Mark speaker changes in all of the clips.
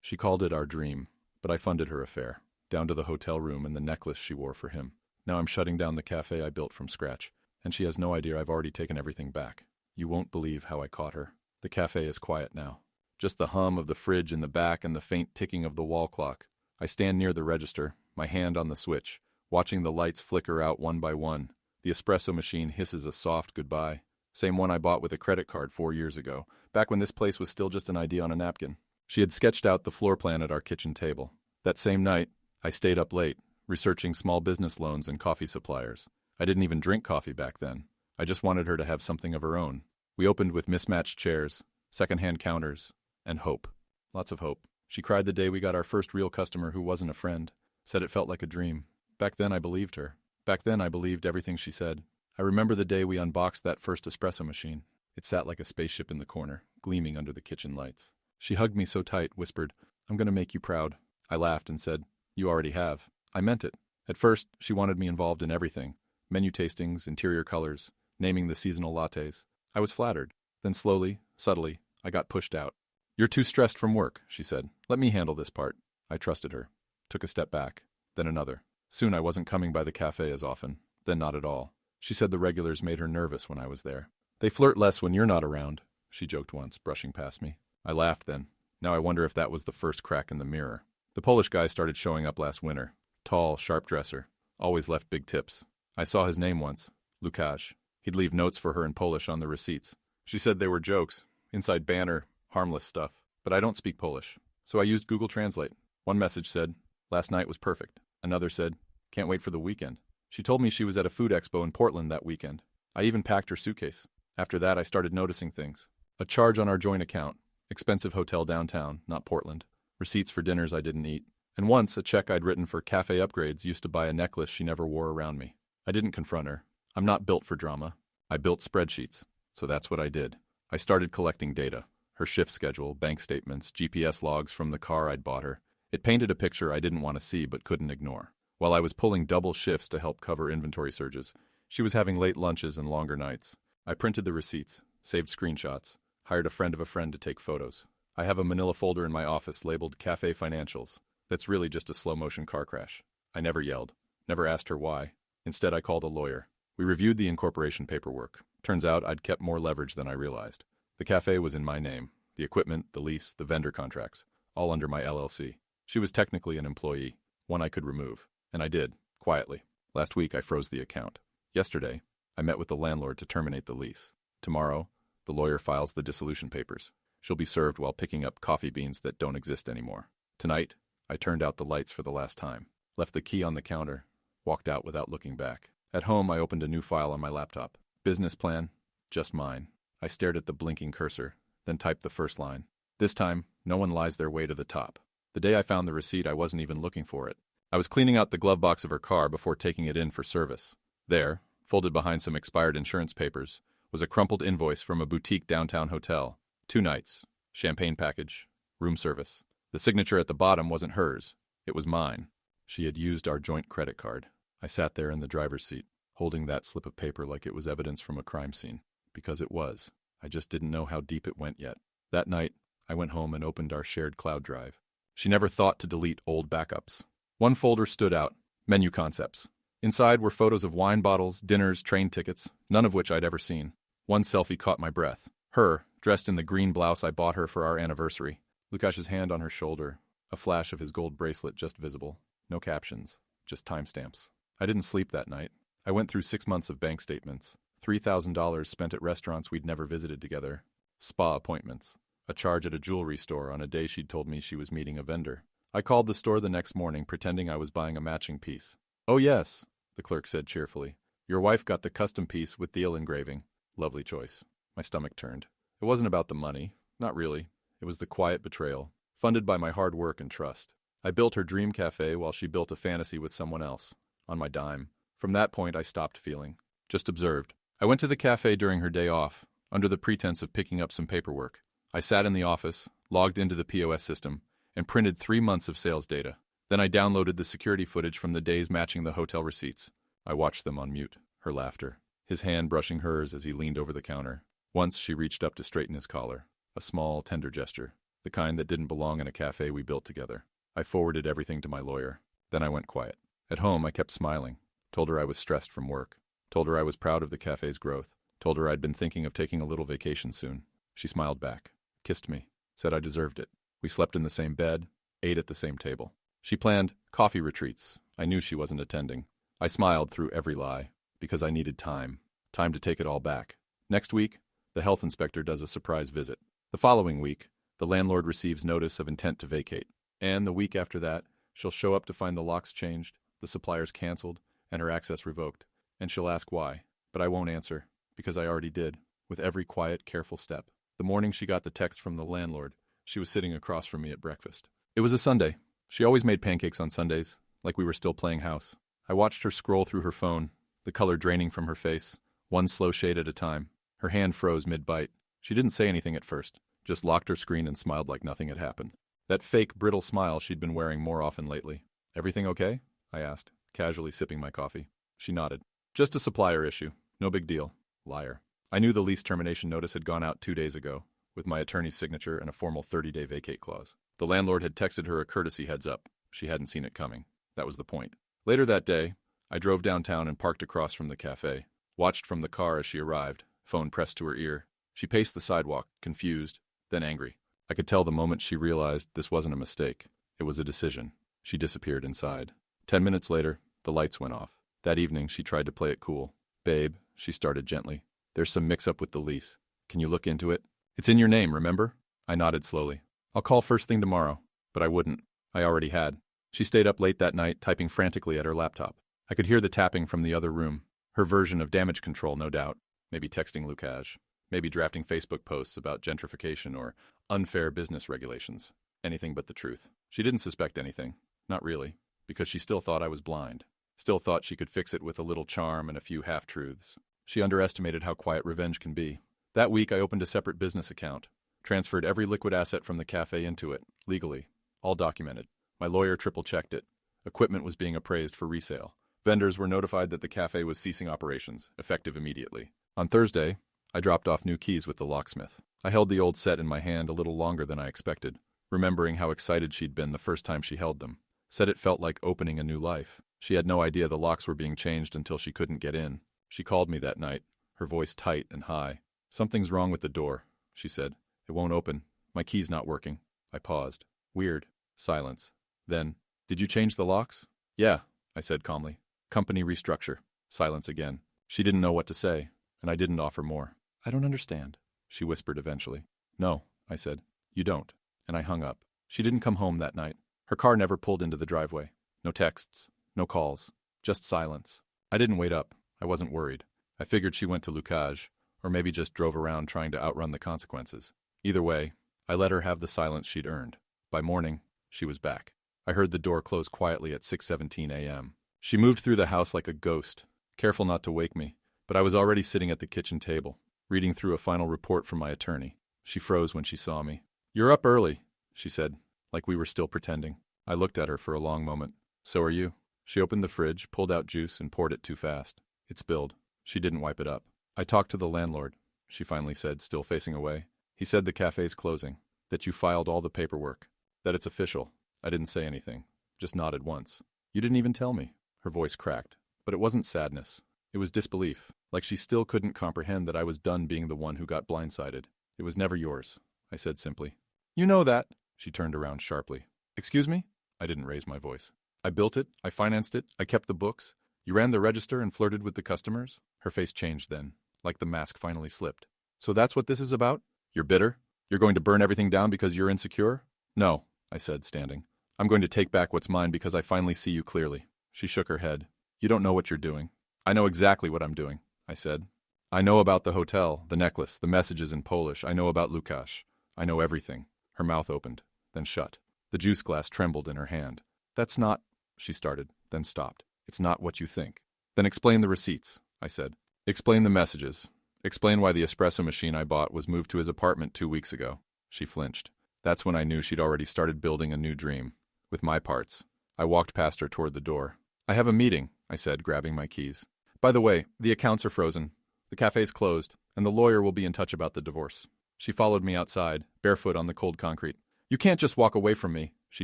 Speaker 1: She called it our dream, but I funded her affair, down to the hotel room and the necklace she wore for him. Now I'm shutting down the cafe I built from scratch, and she has no idea I've already taken everything back. You won't believe how I caught her. The cafe is quiet now. Just the hum of the fridge in the back and the faint ticking of the wall clock. I stand near the register, my hand on the switch, watching the lights flicker out one by one. The espresso machine hisses a soft goodbye. Same one I bought with a credit card 4 years ago, back when this place was still just an idea on a napkin. She had sketched out the floor plan at our kitchen table. That same night, I stayed up late, researching small business loans and coffee suppliers. I didn't even drink coffee back then. I just wanted her to have something of her own. We opened with mismatched chairs, second-hand counters, and hope. Lots of hope. She cried the day we got our first real customer who wasn't a friend, said it felt like a dream. Back then I believed her. Back then I believed everything she said. I remember the day we unboxed that first espresso machine. It sat like a spaceship in the corner, gleaming under the kitchen lights. She hugged me so tight, whispered, "I'm going to make you proud." I laughed and said, "You already have." I meant it. At first, she wanted me involved in everything. Menu tastings, interior colors, naming the seasonal lattes. I was flattered. Then slowly, subtly, I got pushed out. "You're too stressed from work," she said. "Let me handle this part." I trusted her. Took a step back, then another. Soon I wasn't coming by the cafe as often, then not at all. She said the regulars made her nervous when I was there. "They flirt less when you're not around," she joked once, brushing past me. I laughed then. Now I wonder if that was the first crack in the mirror. The Polish guy started showing up last winter. Tall, sharp dresser. Always left big tips. I saw his name once. Lukasz. He'd leave notes for her in Polish on the receipts. She said they were jokes, inside banner, harmless stuff. But I don't speak Polish, so I used Google Translate. One message said, "Last night was perfect." Another said, "Can't wait for the weekend." She told me she was at a food expo in Portland that weekend. I even packed her suitcase. After that, I started noticing things. A charge on our joint account. Expensive hotel downtown, not Portland. Receipts for dinners I didn't eat. And once, a check I'd written for cafe upgrades used to buy a necklace she never wore around me. I didn't confront her. I'm not built for drama. I built spreadsheets. So that's what I did. I started collecting data. Her shift schedule, bank statements, GPS logs from the car I'd bought her. It painted a picture I didn't want to see but couldn't ignore. While I was pulling double shifts to help cover inventory surges, she was having late lunches and longer nights. I printed the receipts, saved screenshots, hired a friend of a friend to take photos. I have a manila folder in my office labeled Cafe Financials. That's really just a slow-motion car crash. I never yelled, never asked her why. Instead, I called a lawyer. We reviewed the incorporation paperwork. Turns out I'd kept more leverage than I realized. The cafe was in my name. The equipment, the lease, the vendor contracts, all under my LLC. She was technically an employee, one I could remove. And I did, quietly. Last week, I froze the account. Yesterday, I met with the landlord to terminate the lease. Tomorrow, the lawyer files the dissolution papers. She'll be served while picking up coffee beans that don't exist anymore. Tonight, I turned out the lights for the last time, left the key on the counter, walked out without looking back. At home, I opened a new file on my laptop. Business plan, just mine. I stared at the blinking cursor, then typed the first line. This time, no one lies their way to the top. The day I found the receipt, I wasn't even looking for it. I was cleaning out the glove box of her car before taking it in for service. There, folded behind some expired insurance papers, was a crumpled invoice from a boutique downtown hotel. 2 nights, champagne package, room service. The signature at the bottom wasn't hers. It was mine. She had used our joint credit card. I sat there in the driver's seat, holding that slip of paper like it was evidence from a crime scene. Because it was. I just didn't know how deep it went yet. That night, I went home and opened our shared cloud drive. She never thought to delete old backups. One folder stood out, menu concepts. Inside were photos of wine bottles, dinners, train tickets, none of which I'd ever seen. One selfie caught my breath. Her, dressed in the green blouse I bought her for our anniversary. Lukasz's hand on her shoulder, a flash of his gold bracelet just visible. No captions, just timestamps. I didn't sleep that night. I went through 6 months of bank statements, $3,000 spent at restaurants we'd never visited together, spa appointments, a charge at a jewelry store on a day she'd told me she was meeting a vendor. I called the store the next morning pretending I was buying a matching piece. "Oh yes," the clerk said cheerfully. "Your wife got the custom piece with the engraving. Lovely choice." My stomach turned. It wasn't about the money. Not really. It was the quiet betrayal, funded by my hard work and trust. I built her dream cafe while she built a fantasy with someone else, on my dime. From that point, I stopped feeling. Just observed. I went to the cafe during her day off, under the pretense of picking up some paperwork. I sat in the office, logged into the POS system, and printed 3 months of sales data. Then I downloaded the security footage from the days matching the hotel receipts. I watched them on mute, her laughter, his hand brushing hers as he leaned over the counter. Once she reached up to straighten his collar, a small, tender gesture. the kind that didn't belong in a cafe we built together. I forwarded everything to my lawyer. Then I went quiet. At home, I kept smiling. Told her I was stressed from work. Told her I was proud of the cafe's growth. Told her I'd been thinking of taking a little vacation soon. She smiled back, kissed me, said I deserved it. We slept in the same bed, ate at the same table. She planned coffee retreats. I knew she wasn't attending. I smiled through every lie, because I needed time to take it all back. Next week, the health inspector does a surprise visit. The following week, the landlord receives notice of intent to vacate. And the week after that, she'll show up to find the locks changed, the suppliers canceled, and her access revoked. And she'll ask why, but I won't answer, because I already did, with every quiet, careful step. The morning she got the text from the landlord, she was sitting across from me at breakfast. It was a Sunday. She always made pancakes on Sundays, like we were still playing house. I watched her scroll through her phone, the color draining from her face, one slow shade at a time. Her hand froze mid-bite. She didn't say anything at first, just locked her screen and smiled like nothing had happened. That fake, brittle smile she'd been wearing more often lately. "Everything okay?" I asked, casually sipping my coffee. She nodded. "Just a supplier issue. No big deal." Liar. I knew the lease termination notice had gone out 2 days ago, with my attorney's signature and a formal 30-day vacate clause. The landlord had texted her a courtesy heads-up. She hadn't seen it coming. That was the point. Later that day, I drove downtown and parked across from the cafe. Watched from the car as she arrived, phone pressed to her ear. She paced the sidewalk, confused, then angry. I could tell the moment she realized this wasn't a mistake. It was a decision. She disappeared inside. 10 minutes later, the lights went off. That evening, she tried to play it cool. "Babe," she started gently, "there's some mix-up with the lease. Can you look into it? It's in your name, remember?" I nodded slowly. "I'll call first thing tomorrow." But I wouldn't. I already had. She stayed up late that night, typing frantically at her laptop. I could hear the tapping from the other room. Her version of damage control, no doubt. Maybe texting Lukács. Maybe drafting Facebook posts about gentrification or unfair business regulations. Anything but the truth. She didn't suspect anything. Not really. Because she still thought I was blind. Still thought she could fix it with a little charm and a few half-truths. She underestimated how quiet revenge can be. That week, I opened a separate business account. Transferred every liquid asset from the cafe into it, legally. All documented. My lawyer triple-checked it. Equipment was being appraised for resale. Vendors were notified that the cafe was ceasing operations, effective immediately. On Thursday, I dropped off new keys with the locksmith. I held the old set in my hand a little longer than I expected, remembering how excited she'd been the first time she held them. Said it felt like opening a new life. She had no idea the locks were being changed until she couldn't get in. She called me that night, her voice tight and high. "Something's wrong with the door," she said. "It won't open. My key's not working." I paused. Weird. Silence. Then, "Did you change the locks?" "Yeah," I said calmly. "Company restructure." Silence again. She didn't know what to say, and I didn't offer more. "I don't understand," she whispered eventually. "No," I said. "You don't." And I hung up. She didn't come home that night. Her car never pulled into the driveway. No texts. No calls. Just silence. I didn't wait up. I wasn't worried. I figured she went to Lukács, or maybe just drove around trying to outrun the consequences. Either way, I let her have the silence she'd earned. By morning, she was back. I heard the door close quietly at 6:17 a.m. She moved through the house like a ghost, careful not to wake me, but I was already sitting at the kitchen table, reading through a final report from my attorney. She froze when she saw me. "You're up early," she said, like we were still pretending. I looked at her for a long moment. "So are you." She opened the fridge, pulled out juice, and poured it too fast. It spilled. She didn't wipe it up. "I talked to the landlord," she finally said, still facing away. "He said the cafe's closing, that you filed all the paperwork, that it's official." I didn't say anything, just nodded once. "You didn't even tell me." Her voice cracked, but it wasn't sadness. It was disbelief, like she still couldn't comprehend that I was done being the one who got blindsided. "It was never yours," I said simply. "You know that." She turned around sharply. "Excuse me?" I didn't raise my voice. "I built it, I financed it, I kept the books. You ran the register and flirted with the customers?" Her face changed then, like the mask finally slipped. "So that's what this is about? You're bitter? You're going to burn everything down because you're insecure?" "No," I said, standing. "I'm going to take back what's mine because I finally see you clearly." She shook her head. "You don't know what you're doing." "I know exactly what I'm doing," I said. "I know about the hotel, the necklace, the messages in Polish. I know about Lukács. I know everything." Her mouth opened, then shut. The juice glass trembled in her hand. "That's not," she started, then stopped. "It's not what you think." "Then explain the receipts," I said. "Explain the messages. Explain why the espresso machine I bought was moved to his apartment 2 weeks ago." She flinched. That's when I knew she'd already started building a new dream. With my parts. I walked past her toward the door. "I have a meeting," I said, grabbing my keys. "By the way, the accounts are frozen. The cafe's closed, and the lawyer will be in touch about the divorce." She followed me outside, barefoot on the cold concrete. You can't just walk away from me, she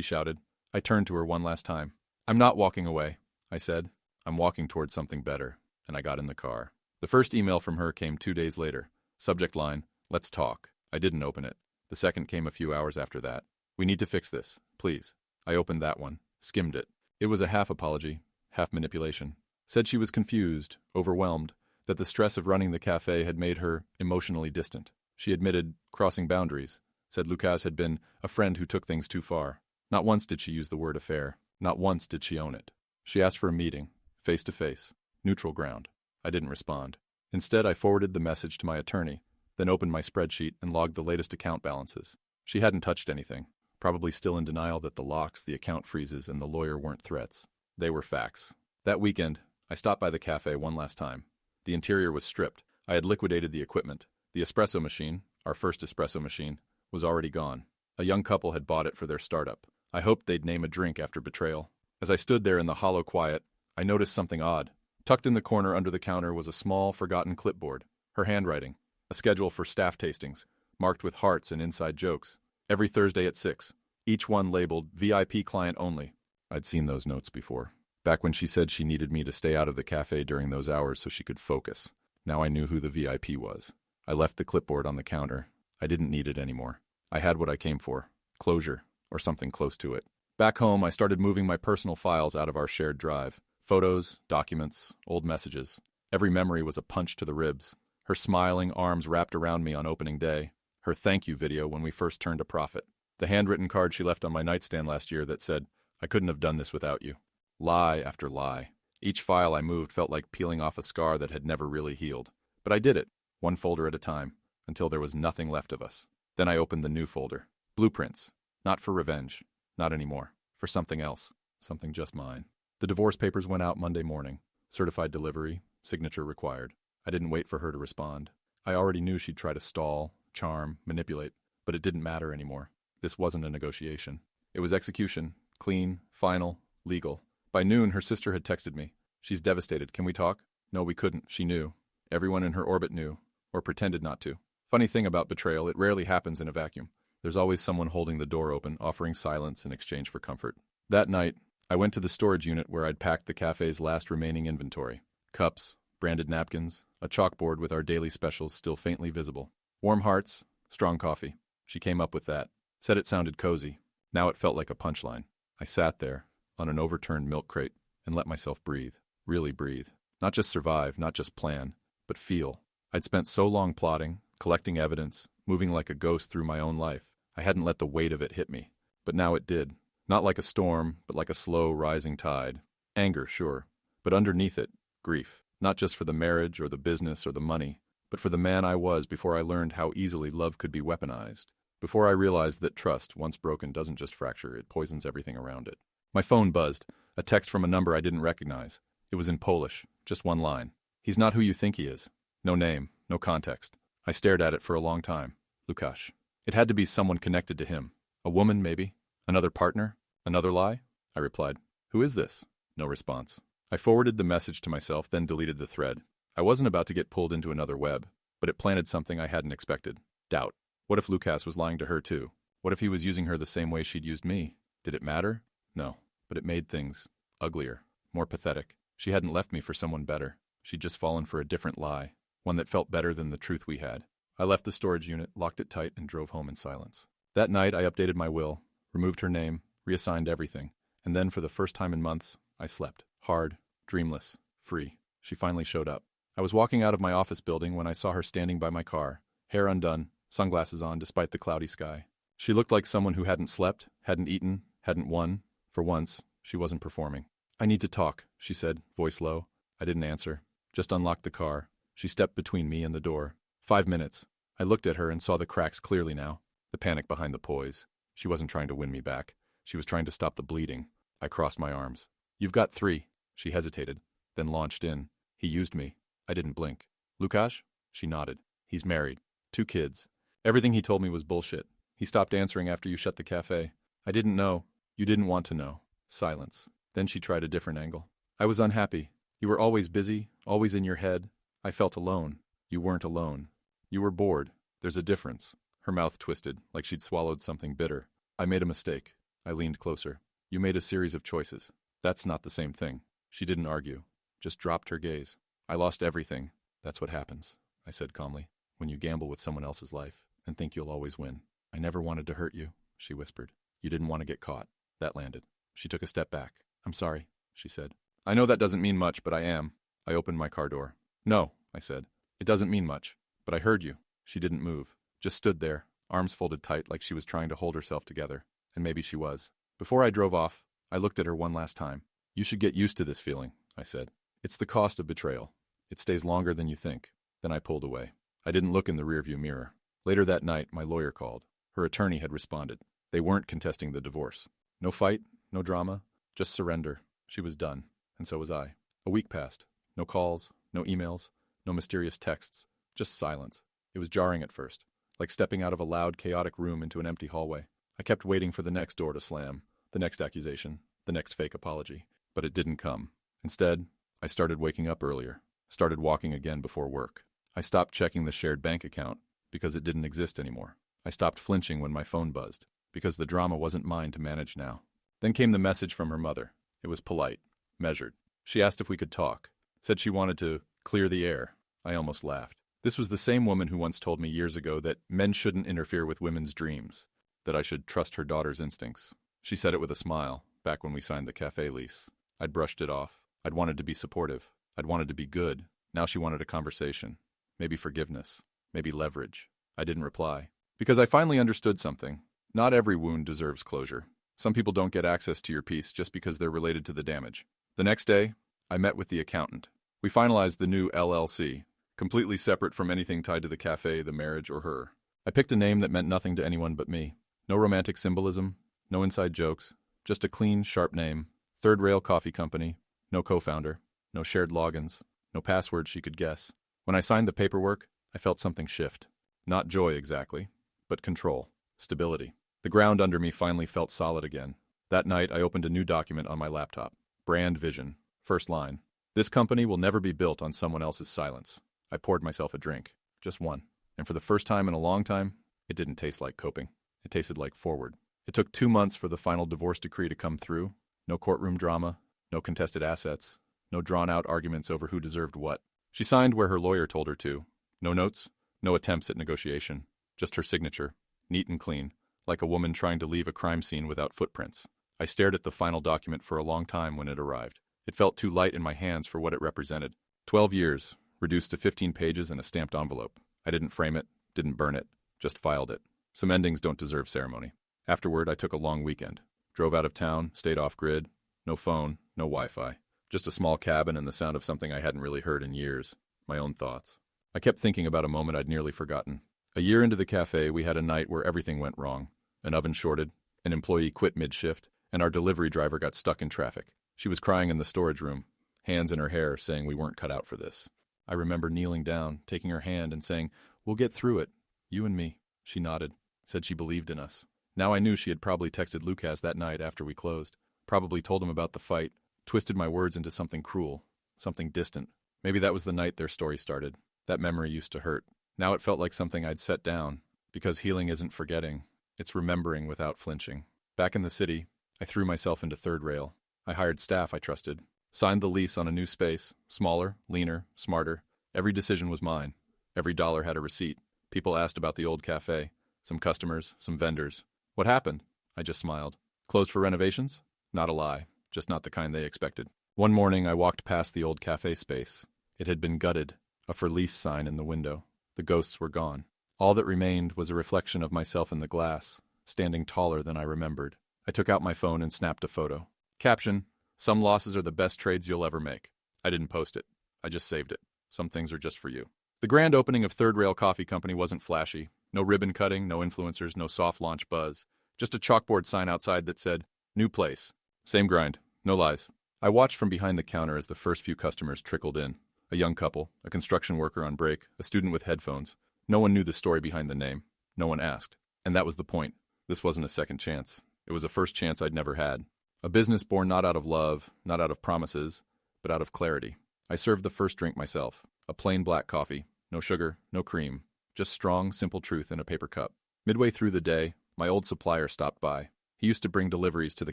Speaker 1: shouted. I turned to her one last time. I'm not walking away, I said. I'm walking towards something better, and I got in the car. The first email from her came 2 days later. Subject line, let's talk. I didn't open it. The second came a few hours after that. We need to fix this, please. I opened that one, skimmed it. It was a half apology, half manipulation. Said she was confused, overwhelmed, that the stress of running the cafe had made her emotionally distant. She admitted crossing boundaries, said Lucas had been a friend who took things too far. Not once did she use the word affair. Not once did she own it. She asked for a meeting, face-to-face, neutral ground. I didn't respond. Instead, I forwarded the message to my attorney, then opened my spreadsheet and logged the latest account balances. She hadn't touched anything, probably still in denial that the locks, the account freezes, and the lawyer weren't threats. They were facts. That weekend, I stopped by the cafe one last time. The interior was stripped. I had liquidated the equipment. The espresso machine, our first espresso machine, was already gone. A young couple had bought it for their startup. I hoped they'd name a drink after betrayal. As I stood there in the hollow quiet, I noticed something odd. Tucked in the corner under the counter was a small, forgotten clipboard. Her handwriting. A schedule for staff tastings, marked with hearts and inside jokes. Every Thursday at 6. Each one labeled VIP client only. I'd seen those notes before. Back when she said she needed me to stay out of the cafe during those hours so she could focus. Now I knew who the VIP was. I left the clipboard on the counter. I didn't need it anymore. I had what I came for. Closure, or something close to it. Back home, I started moving my personal files out of our shared drive. Photos, documents, old messages. Every memory was a punch to the ribs. Her smiling arms wrapped around me on opening day. Her thank you video when we first turned a profit. The handwritten card she left on my nightstand last year that said, I couldn't have done this without you. Lie after lie. Each file I moved felt like peeling off a scar that had never really healed. But I did it, one folder at a time, until there was nothing left of us. Then I opened the new folder. Blueprints. Not for revenge. Not anymore. For something else. Something just mine. The divorce papers went out Monday morning. Certified delivery. Signature required. I didn't wait for her to respond. I already knew she'd try to stall, charm, manipulate, but it didn't matter anymore. This wasn't a negotiation. It was execution. Clean, final, legal. By noon, her sister had texted me. She's devastated. Can we talk? No, we couldn't. She knew. Everyone in her orbit knew, or pretended not to. Funny thing about betrayal, it rarely happens in a vacuum. There's always someone holding the door open, offering silence in exchange for comfort. That night, I went to the storage unit where I'd packed the cafe's last remaining inventory. Cups, branded napkins, a chalkboard with our daily specials still faintly visible. Warm hearts, strong coffee. She came up with that. Said it sounded cozy. Now it felt like a punchline. I sat there, on an overturned milk crate, and let myself breathe. Really breathe. Not just survive, not just plan, but feel. I'd spent so long plotting, collecting evidence, moving like a ghost through my own life. I hadn't let the weight of it hit me. But now it did. Not like a storm, but like a slow rising tide. Anger, sure. But underneath it, grief. Not just for the marriage or the business or the money, but for the man I was before I learned how easily love could be weaponized. Before I realized that trust, once broken, doesn't just fracture, it poisons everything around it. My phone buzzed. A text from a number I didn't recognize. It was in Polish. Just one line. He's not who you think he is. No name, no context. I stared at it for a long time. Lukasz. It had to be someone connected to him. A woman, maybe? Another partner? Another lie? I replied. Who is this? No response. I forwarded the message to myself, then deleted the thread. I wasn't about to get pulled into another web, but it planted something I hadn't expected. Doubt. What if Lukasz was lying to her too? What if he was using her the same way she'd used me? Did it matter? No. But it made things uglier, more pathetic. She hadn't left me for someone better. She'd just fallen for a different lie, one that felt better than the truth we had. I left the storage unit, locked it tight, and drove home in silence. That night, I updated my will, removed her name, reassigned everything, and then for the first time in months, I slept. Hard, dreamless, free. She finally showed up. I was walking out of my office building when I saw her standing by my car, hair undone, sunglasses on despite the cloudy sky. She looked like someone who hadn't slept, hadn't eaten, hadn't won. For once, she wasn't performing. I need to talk, she said, voice low. I didn't answer. Just unlocked the car. She stepped between me and the door. 5 minutes. I looked at her and saw the cracks clearly now. The panic behind the poise. She wasn't trying to win me back. She was trying to stop the bleeding. I crossed my arms. You've got 3. She hesitated, then launched in. He used me. I didn't blink. Lukasz? She nodded. He's married. 2 kids. Everything he told me was bullshit. He stopped answering after you shut the cafe. I didn't know. You didn't want to know. Silence. Then she tried a different angle. I was unhappy. You were always busy, always in your head. I felt alone. You weren't alone. You were bored. There's a difference. Her mouth twisted, like she'd swallowed something bitter. I made a mistake. I leaned closer. You made a series of choices. That's not the same thing. She didn't argue, just dropped her gaze. I lost everything. That's what happens, I said calmly, when you gamble with someone else's life and think you'll always win. I never wanted to hurt you, she whispered. You didn't want to get caught. That landed. She took a step back. I'm sorry, she said. I know that doesn't mean much, but I am. I opened my car door. No, I said. It doesn't mean much, but I heard you. She didn't move, just stood there, arms folded tight like she was trying to hold herself together, and maybe she was. Before I drove off, I looked at her one last time. You should get used to this feeling, I said. It's the cost of betrayal. It stays longer than you think. Then I pulled away. I didn't look in the rearview mirror. Later that night, my lawyer called. Her attorney had responded. They weren't contesting the divorce. No fight, no drama, just surrender. She was done, and so was I. A week passed. No calls, no emails, no mysterious texts, just silence. It was jarring at first, like stepping out of a loud, chaotic room into an empty hallway. I kept waiting for the next door to slam, the next accusation, the next fake apology. But it didn't come. Instead, I started waking up earlier, started walking again before work. I stopped checking the shared bank account because it didn't exist anymore. I stopped flinching when my phone buzzed because the drama wasn't mine to manage now. Then came the message from her mother. It was polite, measured. She asked if we could talk, said she wanted to clear the air. I almost laughed. This was the same woman who once told me years ago that men shouldn't interfere with women's dreams, that I should trust her daughter's instincts. She said it with a smile, back when we signed the café lease. I'd brushed it off. I'd wanted to be supportive. I'd wanted to be good. Now she wanted a conversation. Maybe forgiveness. Maybe leverage. I didn't reply. Because I finally understood something. Not every wound deserves closure. Some people don't get access to your peace just because they're related to the damage. The next day, I met with the accountant. We finalized the new LLC, completely separate from anything tied to the café, the marriage, or her. I picked a name that meant nothing to anyone but me. No romantic symbolism, no inside jokes, just a clean, sharp name. Third Rail Coffee Company, no co-founder, no shared logins, no passwords she could guess. When I signed the paperwork, I felt something shift. Not joy exactly, but control, stability. The ground under me finally felt solid again. That night, I opened a new document on my laptop. Brand vision. First line. This company will never be built on someone else's silence. I poured myself a drink. Just one. And for the first time in a long time, it didn't taste like coping. It tasted like forward. It took 2 months for the final divorce decree to come through. No courtroom drama, no contested assets, no drawn-out arguments over who deserved what. She signed where her lawyer told her to. No notes, no attempts at negotiation. Just her signature, neat and clean, like a woman trying to leave a crime scene without footprints. I stared at the final document for a long time when it arrived. It felt too light in my hands for what it represented. 12 years, reduced to 15 pages and a stamped envelope. I didn't frame it, didn't burn it, just filed it. Some endings don't deserve ceremony. Afterward, I took a long weekend. Drove out of town, stayed off-grid. No phone, no Wi-Fi. Just a small cabin and the sound of something I hadn't really heard in years. My own thoughts. I kept thinking about a moment I'd nearly forgotten. A year into the cafe, we had a night where everything went wrong. An oven shorted, an employee quit mid-shift, and our delivery driver got stuck in traffic. She was crying in the storage room, hands in her hair, saying we weren't cut out for this. I remember kneeling down, taking her hand and saying, "We'll get through it. You and me." She nodded, said she believed in us. Now I knew she had probably texted Lucas that night after we closed, probably told him about the fight, twisted my words into something cruel, something distant. Maybe that was the night their story started. That memory used to hurt. Now it felt like something I'd set down, because healing isn't forgetting, it's remembering without flinching. Back in the city, I threw myself into Third Rail. I hired staff I trusted, signed the lease on a new space, smaller, leaner, smarter. Every decision was mine. Every dollar had a receipt. People asked about the old cafe, some customers, some vendors. What happened? I just smiled. Closed for renovations? Not a lie, just not the kind they expected. One morning I walked past the old cafe space. It had been gutted, a for lease sign in the window. The ghosts were gone. All that remained was a reflection of myself in the glass, standing taller than I remembered. I took out my phone and snapped a photo. Caption, "Some losses are the best trades you'll ever make." I didn't post it. I just saved it. Some things are just for you. The grand opening of Third Rail Coffee Company wasn't flashy. No ribbon cutting, no influencers, no soft launch buzz. Just a chalkboard sign outside that said, "New place." Same grind. No lies. I watched from behind the counter as the first few customers trickled in. A young couple, a construction worker on break, a student with headphones. No one knew the story behind the name. No one asked. And that was the point. This wasn't a second chance. It was a first chance I'd never had. A business born not out of love, not out of promises, but out of clarity. I served the first drink myself. A plain black coffee. No sugar, no cream. Just strong, simple truth in a paper cup. Midway through the day, My old supplier stopped by. He used to bring deliveries to the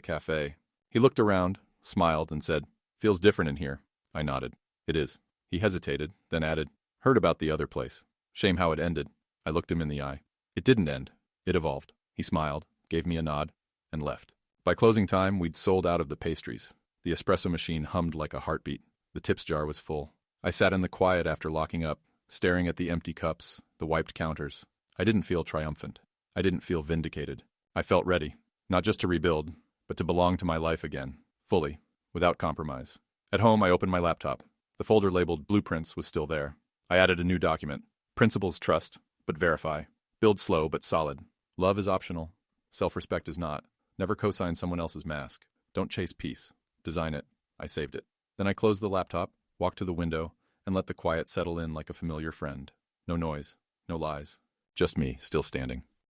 Speaker 1: cafe. He looked around, smiled, and said, "Feels different in here." I nodded. "It is." He hesitated, then added, "Heard about the other place. Shame how it ended." I looked him in the eye. "It didn't end. It evolved." He smiled, gave me a nod, and left. By closing time, we'd sold out of the pastries. The espresso machine hummed like a heartbeat. The tips jar was full. I sat in the quiet after locking up, staring at the empty cups, the wiped counters. I didn't feel triumphant. I didn't feel vindicated. I felt ready, not just to rebuild, but to belong to my life again, fully, without compromise. At home, I opened my laptop. The folder labeled Blueprints was still there. I added a new document. Principles trust, but verify. Build slow, but solid. Love is optional. Self-respect is not. Never co-sign someone else's mask. Don't chase peace. Design it. I saved it. Then I closed the laptop, walked to the window, and let the quiet settle in like a familiar friend. No noise, no lies. Just me, still standing.